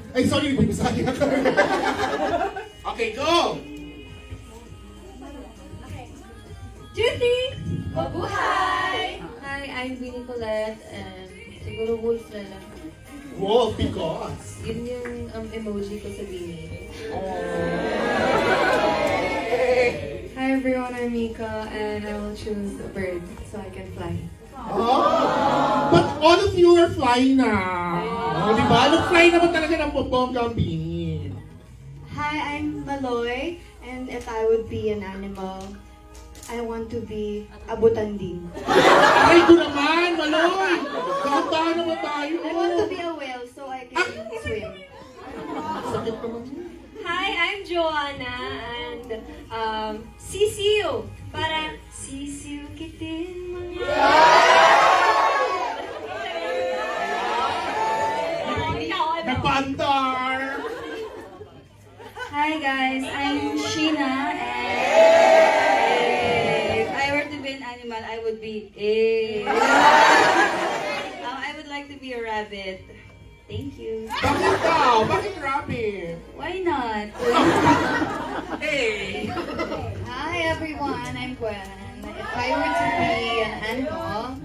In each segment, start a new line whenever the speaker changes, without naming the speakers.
Ay, sorry, may masali ako. Okay, go!
Judy! Mabuhay! Hi, I'm Winnie Colette and siguro wolf na lang.
Wolf, because?
Yun yung emoji ko sa bini.
Hi everyone, I'm Mika and I will choose a bird so I can fly.
Oh, but all of you are flying na. Oh, diba? Nag-fly naman talaga ng bongga ang bini.
Hi, I'm Maloy and if I would be an animal, I want to be a butanding.
Ay, ko naman, Maloy! Dahan-dahan naman tayo.
I want to be a whale so I can swim.
Sakit naman.
Hi, I'm Joanna and sisiu. Para sisiu kitin mga...
Nagpa-andar!
Hi guys, I'm Sheena and if I were to be an animal, I would be I would like to be a rabbit. Thank you.
Bakit daw? Bakit rabbit?
Why not?
Hey!
Hi everyone, I'm Gwen. If I were to be an animal,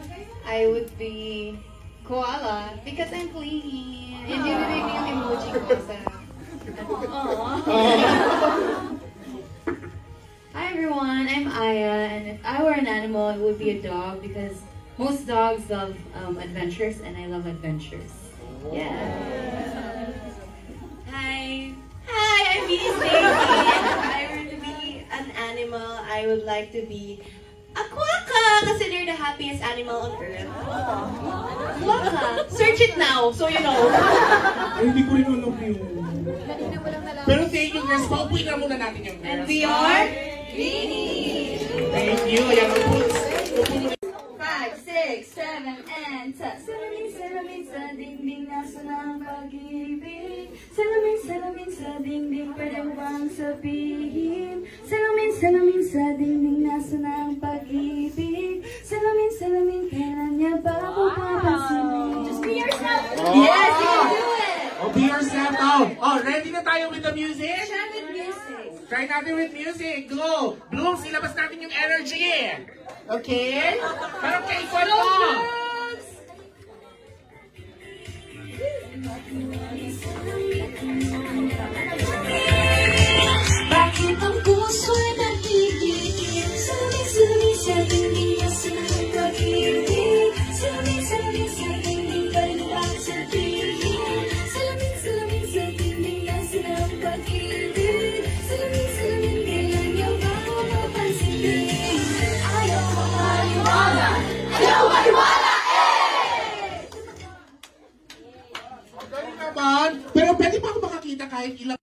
I would be koala because I'm clingy. And yun yung emoji ko sa... Hi everyone, I'm Aya, and if I were an animal, it would be a dog because most dogs love adventures, and I love adventures. Yeah.
Hi, I'm Vinny Slady. If I were to be an animal, I would like to be a quokka kasi they're the happiest animal on earth. Quokka. Search it now, so you know.
Ay, hindi ko rin alam yun. Pero thank you, girls. Paupuin na muna natin yung girls.
And we are Vinny.
Thank you. Ayan, upo.
5, 6, 7, and salamin, salamin sa dingding, nasa ng pag-ibig. Salamin, salamin sa dingding, pwede mo bang sabihin? Salamin, salamin sa dingding, nasa ng pag-ibig. Salamin, salamin, kailan niya ba ako papansinin?
Just be yourself.
Oh.
Yes, you can do it.
Oh, be yourself now. Oh, ready na tayo with the music?
Try with music.
Try natin with music. Go. Blooms, ilabas natin yung energy. Okay? Pero kay Kwan mo.
Bakit ang puso'y nagigigil? Salamin, salamin sa dingding, nasa ng pag-ibig. Salamin, salamin sa dingding, pwede mo bang sabihin? Salamin, salamin sa dingding, nasa ng pag-ibig. Salamin, salamin, kailan niyo ba ako mapansinin? Ayaw ko maniwala, ayaw maniwala,
Galing naman. Pero pwede pa ako makakita kahit ilang